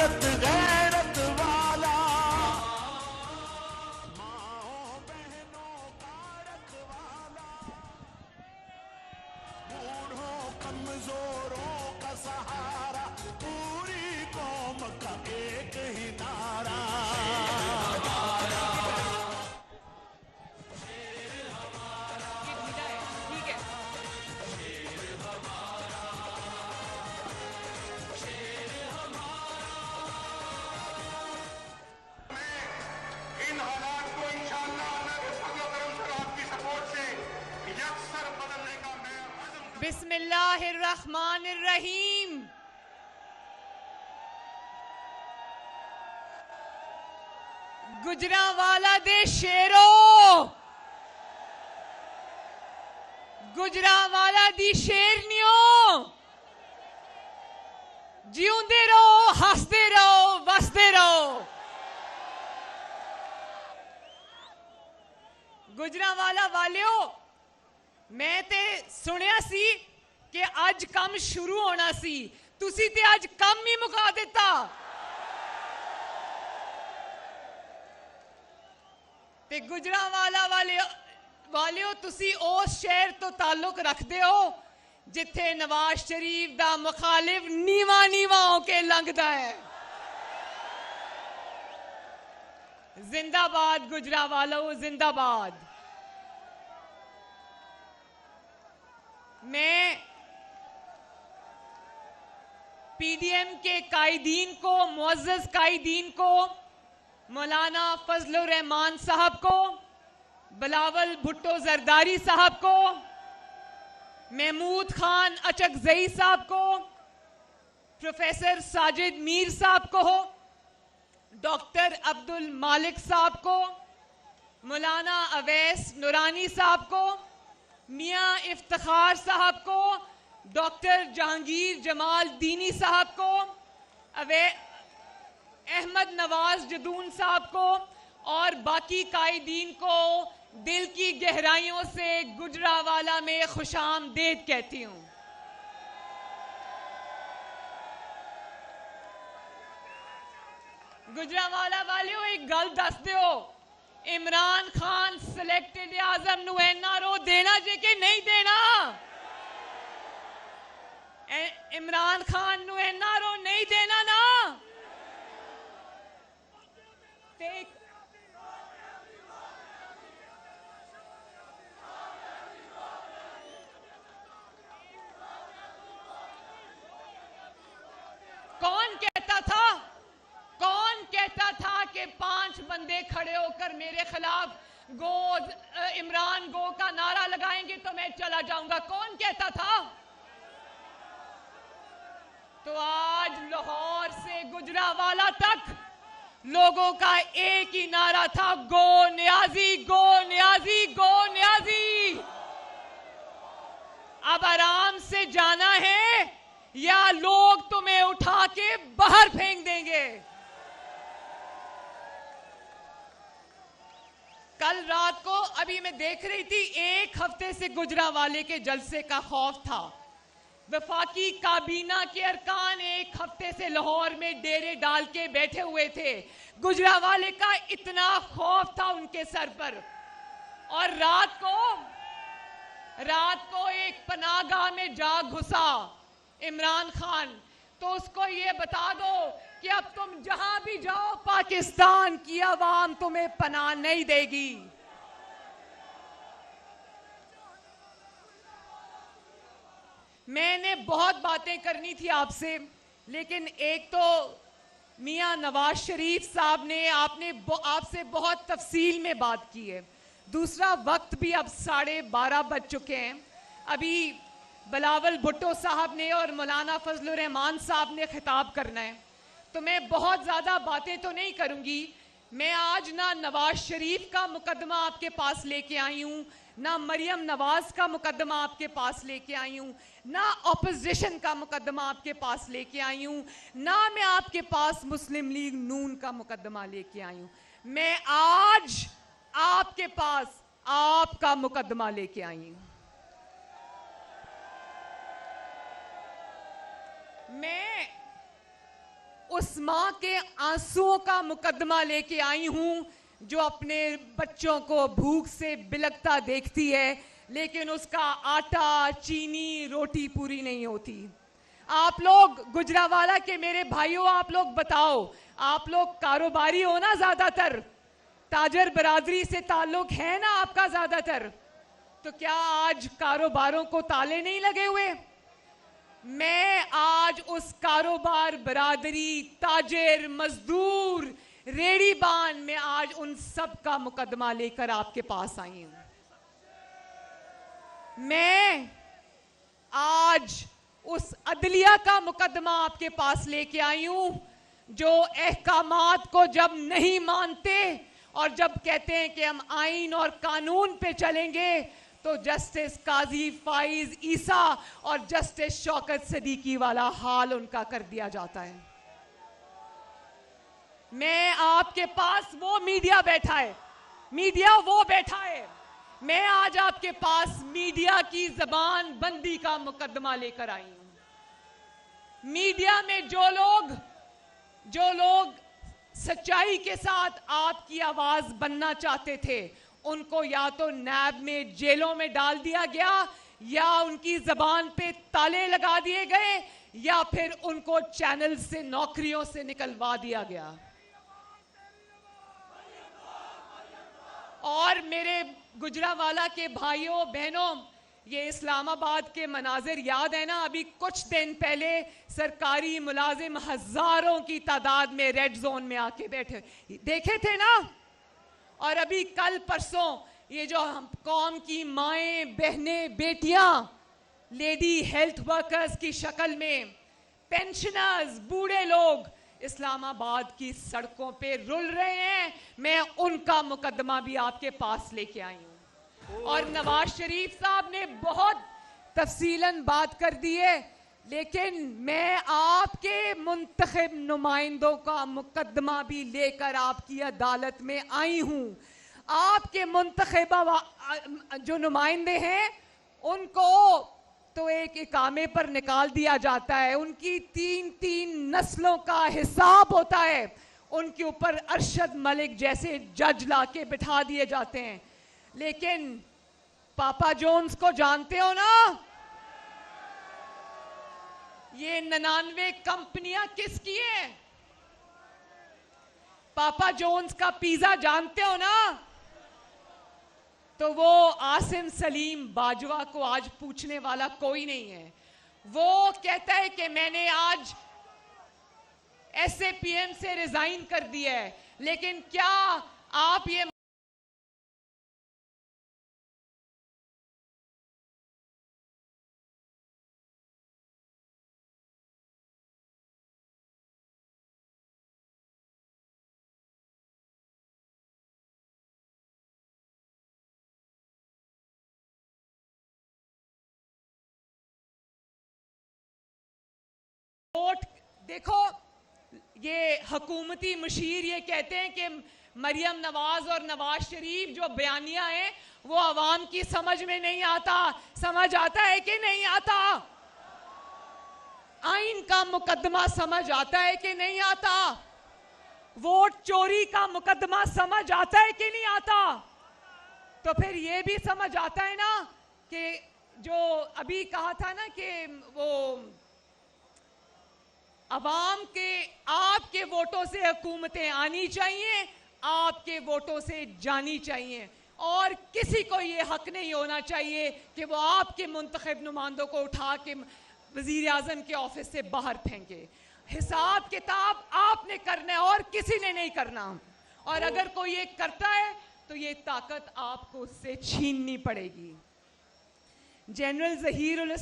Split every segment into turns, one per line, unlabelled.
गैरत गैरत वाला, माओ बहनों का रखवाला, बूढ़ों कमजोरों का सहारा, पूरी कौम का एक ही नारा।
इन हालात को इंशाअल्लाह अल्लाह के फजल करम से आपकी सपोर्ट से यकसर बदलने का मैं अज़्म करता हूं।
बिस्मिल्लाहिर्रहमानिर्रहीम। गुजरांवाला दे शेरो, गुजरांवाला दी शेरनियों, जिਉਂਦੇ रहो, हसदे रहो, वसदे रहो। गुजरांवाला वालियो, मैं ते सुनिया सी कि अज काम शुरू होना सी, तुसी ते अज काम ही मुका दिता। ते गुजरांवाला वालियो, तुसी उस शहर तो ताल्लुक रखते हो जिथे नवाज शरीफ दा मुखालिफ नीवा नीवा होके लंघदा है। जिंदाबाद गुजरांवालो, जिंदाबाद। मैं पीडीएम के कायदीन को, मुअज़्ज़ज़ कायदीन को, मौलाना फजलुर रहमान साहब को, बिलावल भुट्टो जरदारी साहब को, महमूद खान अचकजई साहब को, प्रोफेसर साजिद मीर साहब को, डॉक्टर अब्दुल मालिक साहब को, मौलाना अवैस नूरानी साहब को, मियां इफ्तिखार साहब को, डॉक्टर जहांगीर जमाल दीनी साहब को, अहमद नवाज जदून साहब को और बाकी कायदीन को दिल की गहराइयों से गुजरांवाला में खुशामदीद कहती हूं। गुजरांवाला वालियों, एक गल दस दो, इमरान खान सिलेक्टेड आजम नू एनआरओ देना जे कि नहीं देना? इमरान खान नू एनआरओ नहीं देना ना? कौन कहता था कि 5 बंदे खड़े होकर मेरे खिलाफ गो इमरान गो का नारा लगाएंगे तो मैं चला जाऊंगा? कौन कहता था? तो आज लाहौर से गुजरांवाला तक लोगों का एक ही नारा था, गो नियाजी, गो नियाजी, गो नियाजी। अब आराम से जाना है या लोग तुम्हें उठा के बाहर फेंक देंगे। कल रात को अभी मैं देख रही थी, 1 हफ्ते से गुजरांवाले के जलसे का खौफ था। वफाकी काबीना के अरकान 1 हफ्ते से लाहौर में डेरे डाल के बैठे हुए थे। गुजरांवाले का इतना खौफ था उनके सर पर। और रात को एक पनाहगाह में जा घुसा इमरान खान, तो उसको ये बता दो कि अब तुम जहां भी जाओ पाकिस्तान की आवाम तुम्हें पनाह नहीं देगी। मैंने बहुत बातें करनी थी आपसे, लेकिन एक तो मियां नवाज शरीफ साहब ने आपसे बहुत तफसील में बात की है। दूसरा, वक्त भी अब 12:30 बज चुके हैं। अभी बिलावल भुट्टो साहब ने और मौलाना फजलुर रहमान साहब ने खिताब करना है, तो मैं बहुत ज़्यादा बातें तो नहीं करूँगी। मैं आज ना नवाज शरीफ का मुकदमा आपके पास लेके आई हूँ, ना मरियम नवाज का मुकदमा आपके पास लेके आई हूँ, ना ऑपोजिशन का मुकदमा आपके पास लेके आई हूँ, ना मैं आपके पास मुस्लिम लीग नून का मुकदमा लेके आई हूँ। मैं आज आपके पास आपका मुकदमा लेके आई हूँ। मैं उस माँ के आंसुओं का मुकदमा लेके आई हूं जो अपने बच्चों को भूख से बिलखता देखती है, लेकिन उसका आटा, चीनी, रोटी पूरी नहीं होती। आप लोग गुजरावाला के मेरे भाइयों, आप लोग बताओ, आप लोग कारोबारी हो ना, ज्यादातर ताजर बरादरी से ताल्लुक है ना आपका ज्यादातर, तो क्या आज कारोबारों को ताले नहीं लगे हुए? मैं आज उस कारोबार बरादरी, ताजिर, मजदूर, रेड़ीबान में आज उन सब का मुकदमा लेकर आपके पास आई हूं। मैं आज उस अदलिया का मुकदमा आपके पास लेके आई हूं जो अहकामात को जब नहीं मानते और जब कहते हैं कि हम आइन और कानून पे चलेंगे, तो जस्टिस काजी फाइज ईसा और जस्टिस शौकत सदीकी वाला हाल उनका कर दिया जाता है। मैं आपके पास, वो मीडिया बैठा है, मीडिया वो बैठा है, मैं आज आपके पास मीडिया की जबान बंदी का मुकदमा लेकर आई हूं। मीडिया में जो लोग सच्चाई के साथ आपकी आवाज बनना चाहते थे, उनको या तो नैब में जेलों में डाल दिया गया, या उनकी जबान पे ताले लगा दिए गए, या फिर उनको चैनल से, नौकरियों से निकलवा दिया गया। और मेरे गुजरावाला के भाइयों बहनों, ये इस्लामाबाद के मनाजिर याद है ना? अभी कुछ दिन पहले सरकारी मुलाजिम हजारों की तादाद में रेड जोन में आके बैठे, देखे थे ना? और अभी कल परसों ये जो हम कौम की माएं, बहनें, बेटियां, लेडी हेल्थ वर्कर्स की शक्ल में, पेंशनर्स, बूढ़े लोग इस्लामाबाद की सड़कों पे रुल रहे हैं, मैं उनका मुकदमा भी आपके पास लेके आई हूं। और नवाज शरीफ साहब ने बहुत तफसीलन बात कर दी है, लेकिन मैं आपके मुंतखब नुमाइंदों का मुकदमा भी लेकर आपकी अदालत में आई हूं। आपके मुंतखबा जो नुमाइंदे हैं, उनको तो एक इकामे पर निकाल दिया जाता है, उनकी 3-3 नस्लों का हिसाब होता है, उनके ऊपर अरशद मलिक जैसे जज लाके बिठा दिए जाते हैं। लेकिन पापा जोन्स को जानते हो ना? ये 99 कंपनियां किसकी हैं? पापा जोन्स का पिज्जा जानते हो ना? तो वो आसिम सलीम बाजवा को आज पूछने वाला कोई नहीं है। वो कहता है कि मैंने आज SAPM से रिजाइन कर दिया है, लेकिन क्या आप ये वोट देखो, ये हुकूमती मुशीर ये कहते हैं कि मरियम नवाज और नवाज शरीफ जो बयानिया है वो आवाम की समझ में नहीं आता। समझ आता है कि नहीं आता? आइन का मुकदमा समझ आता है कि नहीं आता? वोट चोरी का मुकदमा समझ आता है कि नहीं आता? तो फिर ये भी समझ आता है ना कि जो अभी कहा था ना कि वो अवाम के, आपके वोटों से हुकूमतें आनी चाहिए, आपके वोटों से जानी चाहिए, और किसी को ये हक नहीं होना चाहिए कि वो आपके मुंतखब नुमाइंदों को उठा के वजीर आजम के ऑफिस से बाहर फेंके। हिसाब किताब आपने करना है और किसी ने नहीं करना। और अगर कोई ये करता है तो ये ताकत आपको उससे छीननी पड़ेगी। जनरल जहीरुल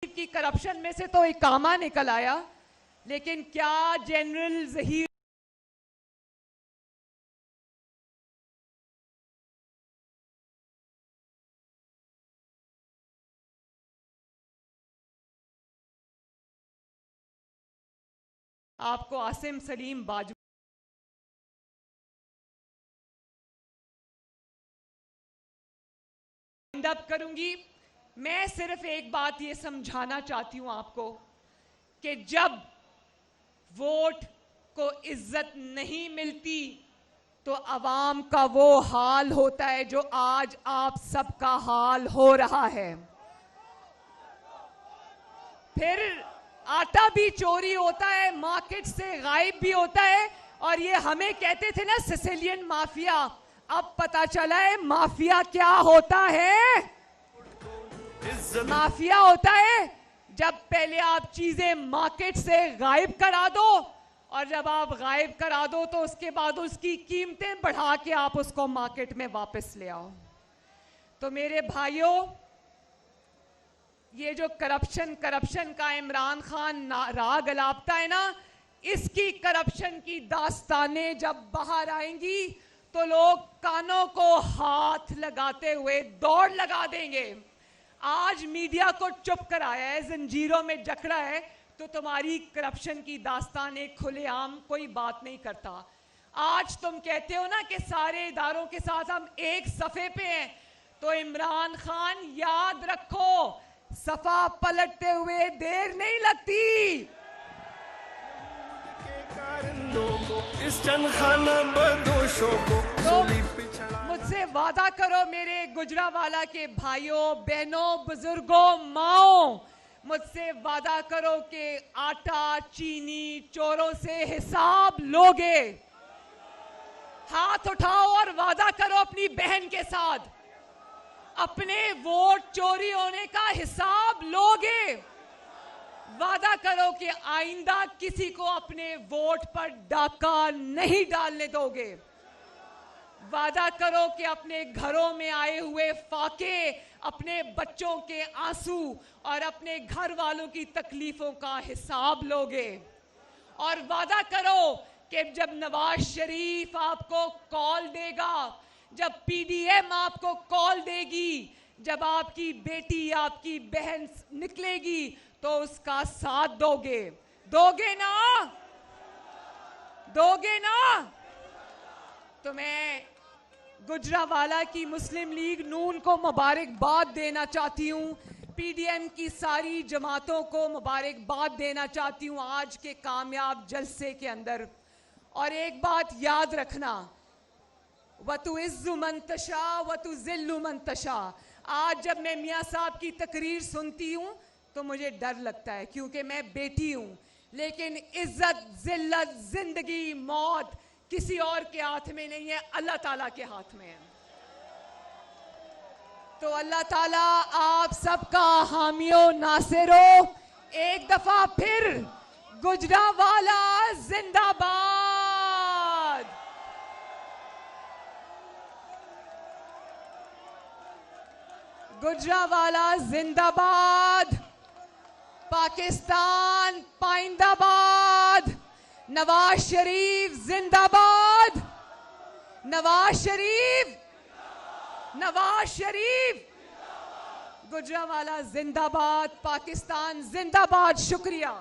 की करप्शन में से तो एक कामा निकल आया, लेकिन क्या जनरल जहीर आपको आसिम सलीम बाजवा अप करूंगी। मैं सिर्फ एक बात ये समझाना चाहती हूं आपको कि जब वोट को इज्जत नहीं मिलती तो अवाम का वो हाल होता है जो आज आप सबका हाल हो रहा है। फिर आटा भी चोरी होता है, मार्केट से गायब भी होता है। और ये हमें कहते थे ना सिसिलियन माफिया, अब पता चला है माफिया क्या होता है। माफिया होता है जब पहले आप चीजें मार्केट से गायब करा दो, और जब आप गायब करा दो तो उसके बाद उसकी कीमतें बढ़ा के आप उसको मार्केट में वापस ले आओ। तो मेरे भाइयों, ये जो करप्शन का इमरान खान राग अलापता है ना, इसकी करप्शन की दास्तानें जब बाहर आएंगी तो लोग कानों को हाथ लगाते हुए दौड़ लगा देंगे। आज मीडिया को चुप कराया है, जंजीरों में जकड़ा है, तो तुम्हारी करप्शन की दास्तानें खुलेआम कोई बात नहीं करता। आज तुम कहते हो ना कि सारे इदारों के साथ हम एक सफे पे हैं, तो इमरान खान याद रखो, सफा पलटते हुए देर नहीं लगती।
इस चंदखाना बदोशों को
मुझसे वादा करो मेरे गुजरावाला के भाइयों बहनों बुजुर्गों माओ, मुझसे वादा करो कि आटा चीनी चोरों से हिसाब लोगे। हाथ उठाओ और वादा करो अपनी बहन के साथ, अपने वोट चोरी होने का हिसाब लोगे। वादा करो कि आइंदा किसी को अपने वोट पर डाका नहीं डालने दोगे। वादा करो कि अपने घरों में आए हुए फाके, अपने बच्चों के आंसू और अपने घर वालों की तकलीफों का हिसाब लोगे। और वादा करो कि जब नवाज शरीफ आपको कॉल देगा, जब पीडीएम आपको कॉल देगी, जब आपकी बेटी आपकी बहन निकलेगी तो उसका साथ दोगे। दोगे ना? दोगे ना? तो मैं गुजरावाला की मुस्लिम लीग नून को मुबारकबाद देना चाहती हूँ, पीडीएम की सारी जमातों को मुबारकबाद देना चाहती हूँ आज के कामयाब जलसे के अंदर। और एक बात याद रखना, वतु इज्जु मंतशा वतु जिल्लु मंतशा। आज जब मैं मियाँ साहब की तकरीर सुनती हूँ तो मुझे डर लगता है, क्योंकि मैं बेटी हूँ, लेकिन इज्जत जिल्लत जिंदगी मौत किसी और के हाथ में नहीं है, अल्लाह ताला के हाथ में है। तो अल्लाह ताला आप सबका हामियो नासिरो। एक दफा फिर गुजरावाला जिंदाबाद। गुजरावाला जिंदाबाद। पाकिस्तान पाइंदाबाद। नवाज शरीफ जिंदाबाद। नवाज शरीफ, नवाज शरीफ। गुजरावाला जिंदाबाद, पाकिस्तान जिंदाबाद। शुक्रिया।